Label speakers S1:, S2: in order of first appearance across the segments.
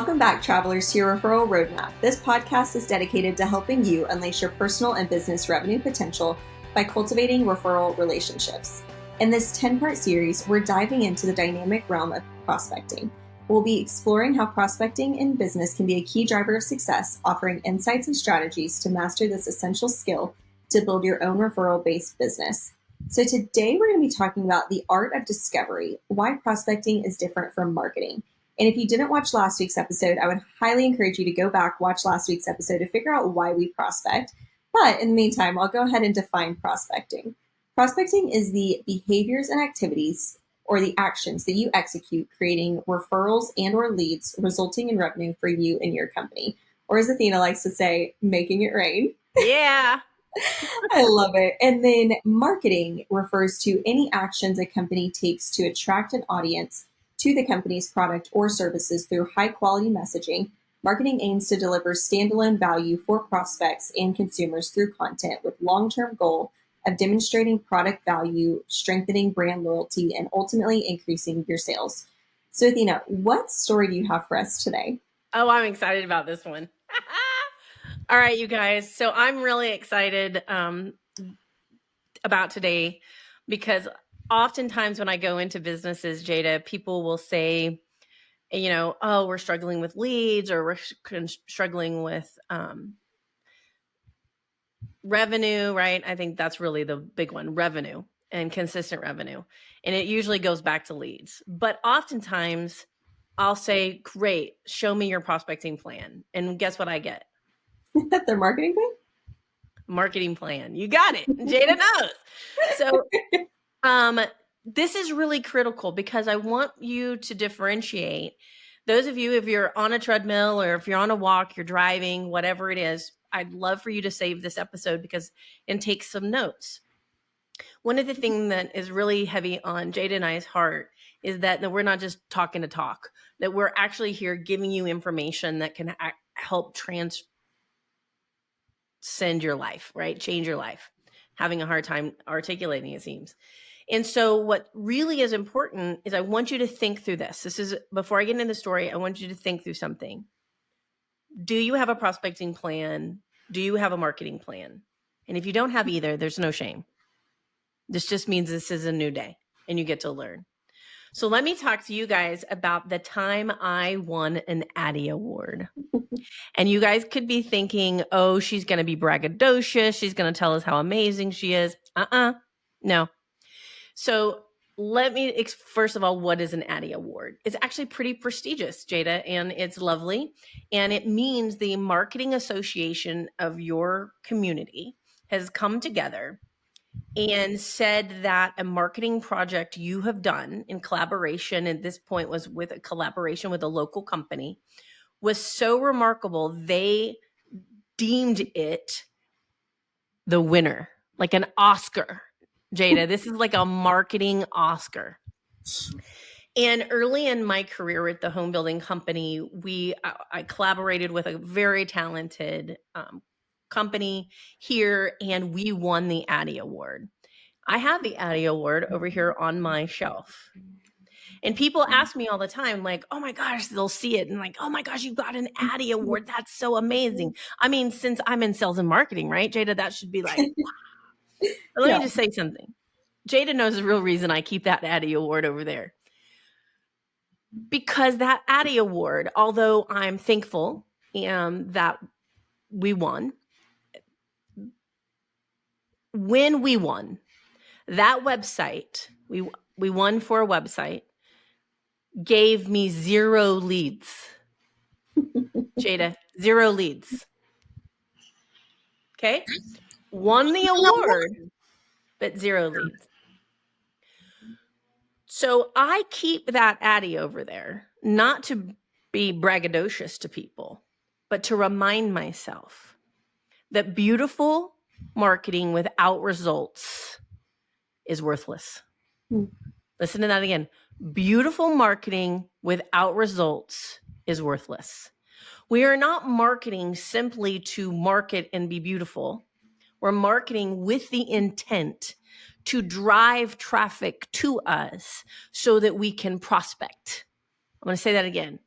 S1: Welcome back, travelers, to your Referral Roadmap. This podcast is dedicated to helping you unleash your personal and business revenue potential by cultivating referral relationships. In this 10-part series, we're diving into the dynamic realm of prospecting. We'll be exploring how prospecting in business can be a key driver of success, offering insights and strategies to master this essential skill to build your own referral-based business. So today we're going to be talking about the art of discovery, why prospecting is different from marketing. And if you didn't watch last week's episode, I would highly encourage you to go back, watch last week's episode to figure out why we prospect. But in the meantime, I'll go ahead and define prospecting. Prospecting is the behaviors and activities or the actions that you execute, creating referrals and or leads, resulting in revenue for you and your company. Or as Athena likes to say, making it rain.
S2: Yeah.
S1: I love it. And then marketing refers to any actions a company takes to attract an audience to the company's product or services through high-quality messaging. Marketing aims to deliver standalone value for prospects and consumers through content with long-term goal of demonstrating product value, strengthening brand loyalty, and ultimately increasing your sales. So, Athena, what story do you have for us today?
S2: Oh, I'm excited about this one. All right, you guys. So I'm really excited about today because oftentimes when I go into businesses, Jada, people will say, oh, we're struggling with leads or we're struggling with revenue, right? I think that's really the big one, revenue and consistent revenue. And it usually goes back to leads. But oftentimes I'll say, great, show me your prospecting plan. And guess what I get?
S1: Their marketing plan?
S2: Marketing plan. You got it. Jada knows. So this is really critical because I want you to differentiate. Those of you, if you're on a treadmill or if you're on a walk, you're driving, whatever it is, I'd love for you to save this episode and take some notes. One of the things that is really heavy on Jada and I's heart is that we're not just talking to talk, that we're actually here giving you information that can help transcend your life, right? Change your life. Having a hard time articulating, it seems. And so what really is important is I want you to think through this. This is, before I get into the story, I want you to think through something. Do you have a prospecting plan? Do you have a marketing plan? And if you don't have either, there's no shame. This just means this is a new day and you get to learn. So let me talk to you guys about the time I won an Addy Award. And you guys could be thinking, oh, she's going to be braggadocious. She's going to tell us how amazing she is. No. So let me, first of all, what is an Addy Award? It's actually pretty prestigious, Jada, and it's lovely. And it means the marketing association of your community has come together and said that a marketing project you have done in collaboration, at this point was with a collaboration with a local company, was so remarkable, they deemed it the winner, like an Oscar. Jada, this is like a marketing Oscar. And early in my career at the home building company, I collaborated with a very talented company here, and we won the Addy Award. I have the Addy Award over here on my shelf. And people ask me all the time, like, oh my gosh, they'll see it and like, oh my gosh, you got an Addy Award. That's so amazing. I mean, since I'm in sales and marketing, right, Jada, that should be like, wow. But let me just say something. Jada knows the real reason I keep that Addy Award over there. Because that Addy Award, although I'm thankful that we won, when we won, that website, we won for a website, gave me 0 leads. Jada, 0 leads. Okay? Won the award, but 0 leads. So I keep that Addy over there, not to be braggadocious to people, but to remind myself that beautiful marketing without results is worthless. Listen to that again. Beautiful marketing without results is worthless. We are not marketing simply to market and be beautiful. We're marketing with the intent to drive traffic to us so that we can prospect. I'm going to say that again.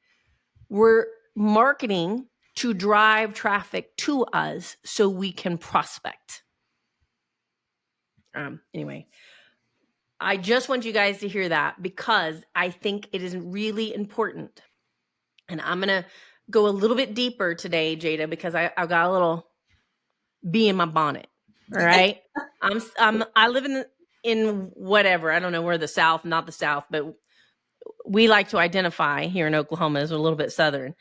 S2: We're marketing to drive traffic to us so we can prospect. Anyway, I just want you guys to hear that because I think it is really important. And I'm going to go a little bit deeper today, Jada, because I've got a little bee in my bonnet. All right. I live in whatever, I don't know where, the South, not the South, but we like to identify here in Oklahoma as a little bit Southern.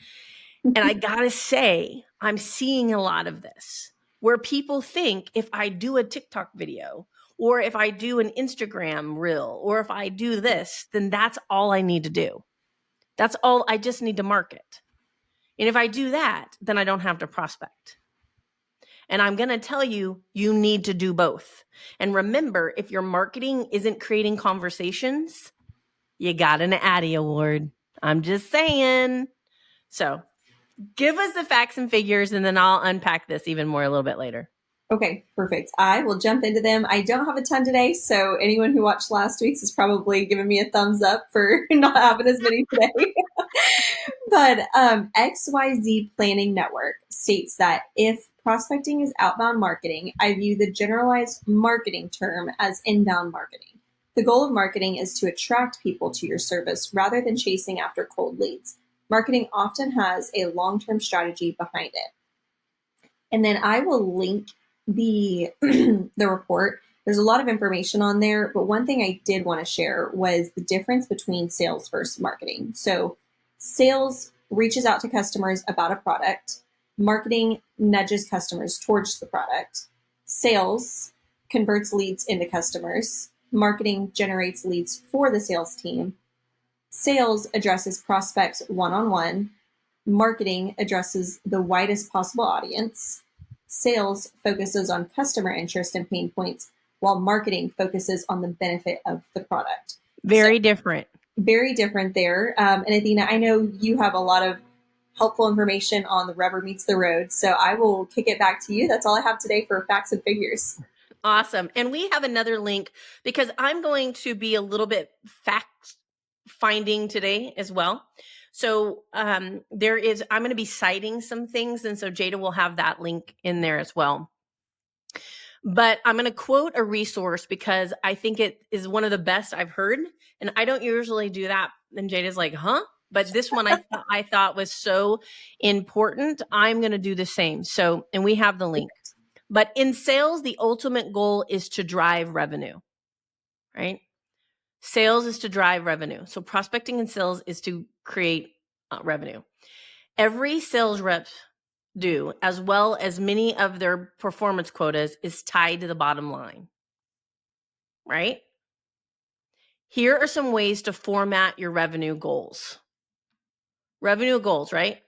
S2: And I gotta say, I'm seeing a lot of this where people think if I do a TikTok video or if I do an Instagram reel or if I do this, then that's all I need to do. That's all I just need to market. And if I do that, then I don't have to prospect. And I'm going to tell you, you need to do both. And remember, if your marketing isn't creating conversations, you got an Addy Award. I'm just saying. So give us the facts and figures, and then I'll unpack this even more a little bit later.
S1: Okay, perfect. I will jump into them. I don't have a ton today, so anyone who watched last week's is probably giving me a thumbs up for not having as many today. But XYZ Planning Network states that if prospecting is outbound marketing, I view the generalized marketing term as inbound marketing. The goal of marketing is to attract people to your service rather than chasing after cold leads. Marketing often has a long-term strategy behind it. And then I will link the the report. There's a lot of information on there, but one thing I did want to share was the difference between sales versus marketing. So sales reaches out to customers about a product. Marketing nudges customers towards the product. Sales converts leads into customers. Marketing generates leads for the sales team. Sales addresses prospects one-on-one. Marketing addresses the widest possible audience. Sales focuses on customer interest and pain points, while marketing focuses on the benefit of the product.
S2: Very different.
S1: Very different there. And Athena, I know you have a lot of helpful information on the rubber meets the road, so I will kick it back to you. That's all I have today for facts and figures.
S2: Awesome. And we have another link because I'm going to be a little bit fact finding today as well. So I'm going to be citing some things. And so Jada will have that link in there as well. But I'm going to quote a resource because I think it is one of the best I've heard. And I don't usually do that. And Jada's like, huh? But this one I thought was so important. I'm going to do the same. So, and we have the link. But in sales, the ultimate goal is to drive revenue, right? Sales is to drive revenue. So prospecting and sales is to create revenue. Every sales rep do, as well as many of their performance quotas, is tied to the bottom line, right? Here are some ways to format your revenue goals. Revenue goals, right?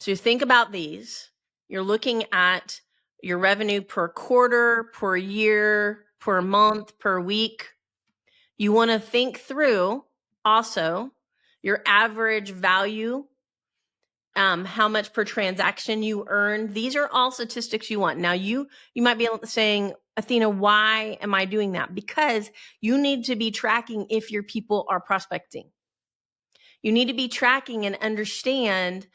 S2: So you think about these. You're looking at your revenue per quarter, per year, per month, per week. You want to think through also your average value, how much per transaction you earn. These are all statistics you want. Now, you might be saying, Athena, why am I doing that? Because you need to be tracking if your people are prospecting. You need to be tracking and understand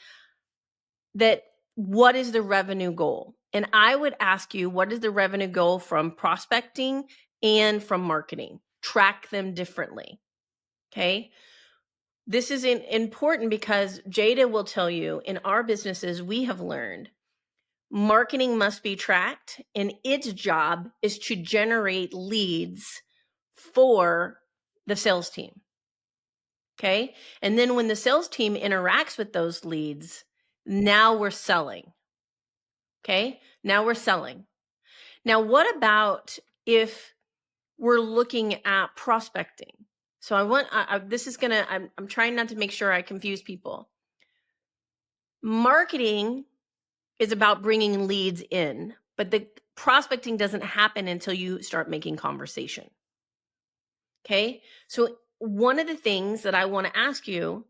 S2: that what is the revenue goal? And I would ask you, what is the revenue goal from prospecting and from marketing? Track them differently. Okay. This is important because Jada will tell you in our businesses, we have learned marketing must be tracked and its job is to generate leads for the sales team. Okay. And then when the sales team interacts with those leads, now we're selling. Okay. Now we're selling. Now, what about if we're looking at prospecting? So I'm trying not to make sure I confuse people. Marketing is about bringing leads in, but the prospecting doesn't happen until you start making conversation. Okay. So one of the things that I want to ask you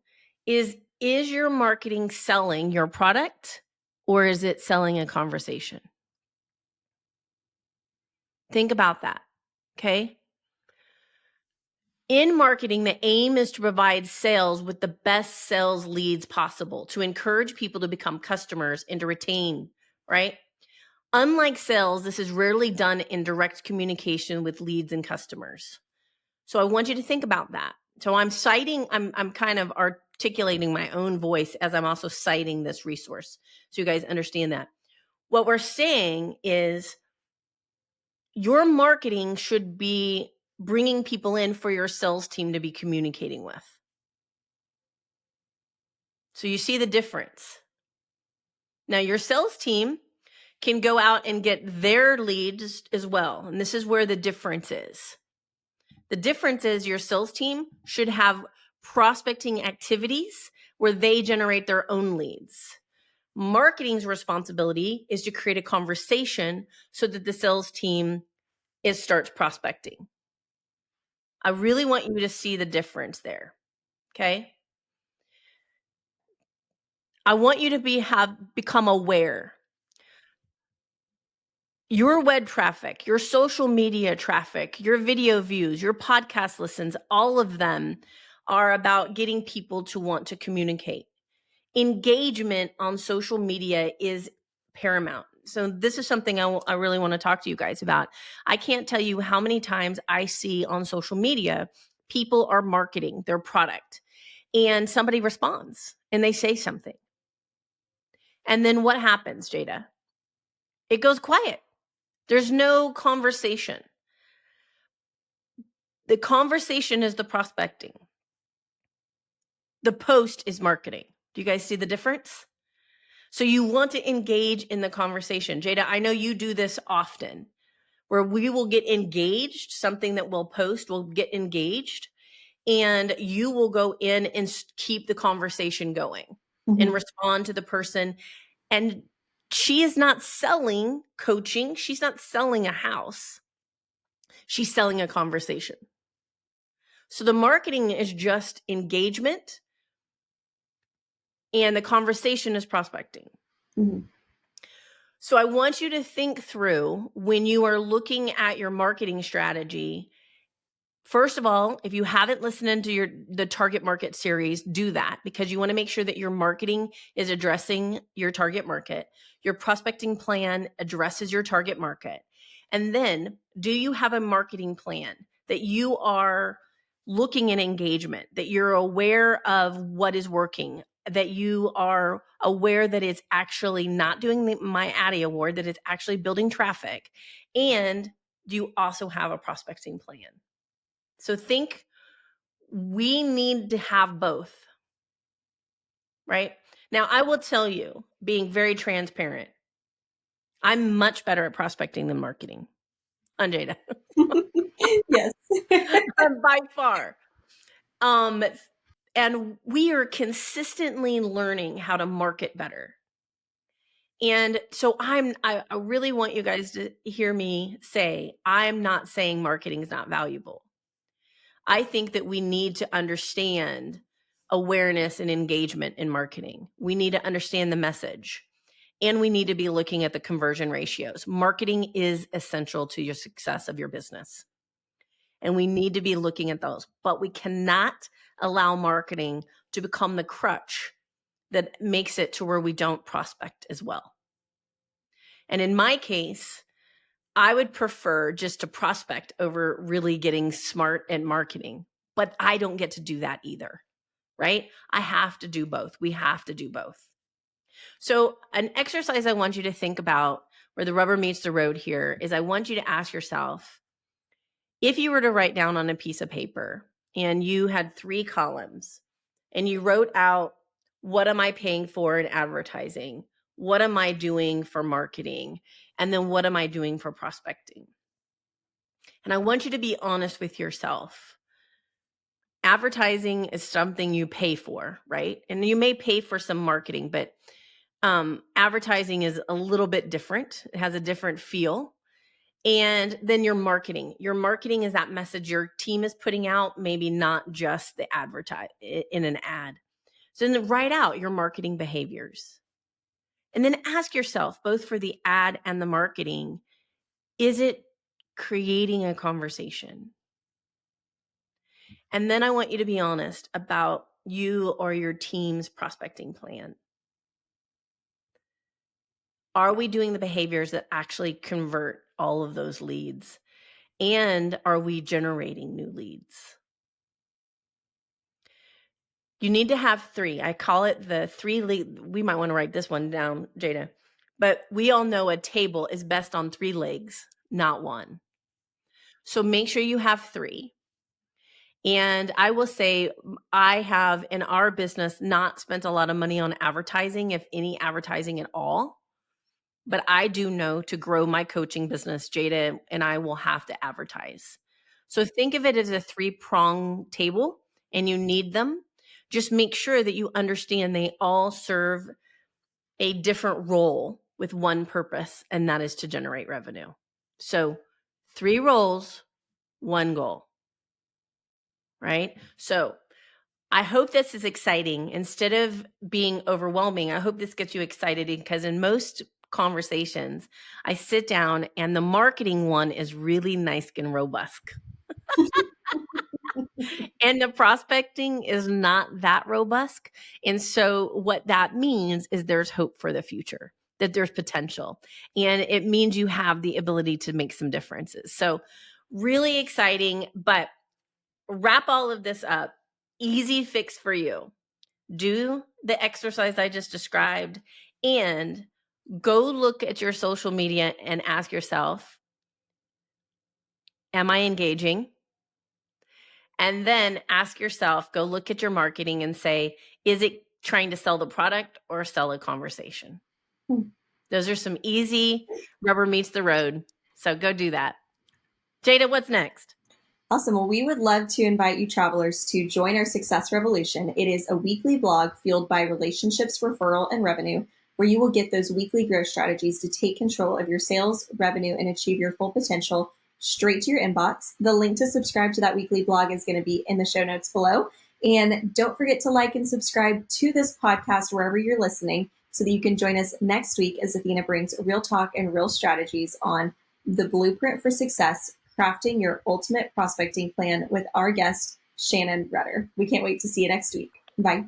S2: is your marketing selling your product or is it selling a conversation? Think about that. Okay. In marketing, the aim is to provide sales with the best sales leads possible, to encourage people to become customers and to retain, right? Unlike sales, this is rarely done in direct communication with leads and customers. So I want you to think about that. So I'm kind of articulating my own voice as I'm also citing this resource, so you guys understand that. What we're saying is your marketing should be bringing people in for your sales team to be communicating with. So you see the difference. Now your sales team can go out and get their leads as well. And this is where the difference is. The difference is your sales team should have prospecting activities where they generate their own leads. Marketing's responsibility is to create a conversation so that the sales team starts prospecting. I really want you to see the difference there. Okay. I want you to have become aware. Your web traffic, your social media traffic, your video views, your podcast listens, all of them are about getting people to want to communicate. Engagement on social media is paramount. So this is something I really want to talk to you guys about. I can't tell you how many times I see on social media, people are marketing their product and somebody responds and they say something. And then what happens, Jada? It goes quiet. There's no conversation. The conversation is the prospecting. The post is marketing. Do you guys see the difference? So you want to engage in the conversation. Jada, I know you do this often, where we will get engaged, something that we'll post will get engaged, and you will go in and keep the conversation going and respond to the person. And she is not selling coaching. She's not selling a house. She's selling a conversation. So the marketing is just engagement and the conversation is prospecting. Mm-hmm. So I want you to think through when you are looking at your marketing strategy. First of all, if you haven't listened to the target market series, do that, because you want to make sure that your marketing is addressing your target market. Your prospecting plan addresses your target market. And then, do you have a marketing plan that you are looking at engagement, that you're aware of what is working, that you are aware that it's actually not doing the My Addy Award, that it's actually building traffic? And do you also have a prospecting plan? So think, we need to have both, right? Now, I will tell you, being very transparent, I'm much better at prospecting than marketing. Jada.
S1: Yes.
S2: By far. And we are consistently learning how to market better. And so I really want you guys to hear me say, I'm not saying marketing is not valuable. I think that we need to understand awareness and engagement in marketing. We need to understand the message, and we need to be looking at the conversion ratios. Marketing is essential to your success of your business, and we need to be looking at those, but we cannot allow marketing to become the crutch that makes it to where we don't prospect as well. And in my case, I would prefer just to prospect over really getting smart at marketing, but I don't get to do that either, right? I have to do both. We have to do both. So an exercise I want you to think about, where the rubber meets the road here, is I want you to ask yourself, if you were to write down on a piece of paper and you had 3 columns and you wrote out, what am I paying for in advertising? What am I doing for marketing? And then what am I doing for prospecting? And I want you to be honest with yourself. Advertising is something you pay for, right? And you may pay for some marketing, but advertising is a little bit different. It has a different feel. And then your marketing. Your marketing is that message your team is putting out, maybe not just the advertise in an ad. So then write out your marketing behaviors. And then ask yourself, both for the ad and the marketing, is it creating a conversation? And then I want you to be honest about you or your team's prospecting plan. Are we doing the behaviors that actually convert all of those leads? And are we generating new leads? You need to have 3. I call it the 3 lead. We might want to write this one down, Jada. But we all know a table is best on 3 legs, not 1. So make sure you have 3. And I will say, I have in our business not spent a lot of money on advertising, if any advertising at all. But I do know to grow my coaching business, Jada and I will have to advertise. So think of it as a 3-prong table, and you need them. Just make sure that you understand they all serve a different role with one purpose, and that is to generate revenue. So 3 roles, 1 goal, right? So I hope this is exciting. Instead of being overwhelming, I hope this gets you excited, because in most conversations, I sit down and the marketing one is really nice and robust. And the prospecting is not that robust. And so what that means is there's hope for the future, that there's potential. And it means you have the ability to make some differences. So really exciting, but wrap all of this up. Easy fix for you. Do the exercise I just described and go look at your social media and ask yourself, am I engaging? And then ask yourself, go look at your marketing and say, is it trying to sell the product or sell a conversation? Those are some easy rubber meets the road. So go do that. Jada, what's next?
S1: Awesome. Well, we would love to invite you travelers to join our Success Revolution. It is a weekly blog fueled by relationships, referral, and revenue, where you will get those weekly growth strategies to take control of your sales, revenue, and achieve your full potential straight to your inbox. The link to subscribe to that weekly blog is going to be in the show notes below. And don't forget to like and subscribe to this podcast wherever you're listening, so that you can join us next week as Athena brings real talk and real strategies on the blueprint for success, crafting your ultimate prospecting plan, with our guest, Shannon Rudder. We can't wait to see you next week. Bye.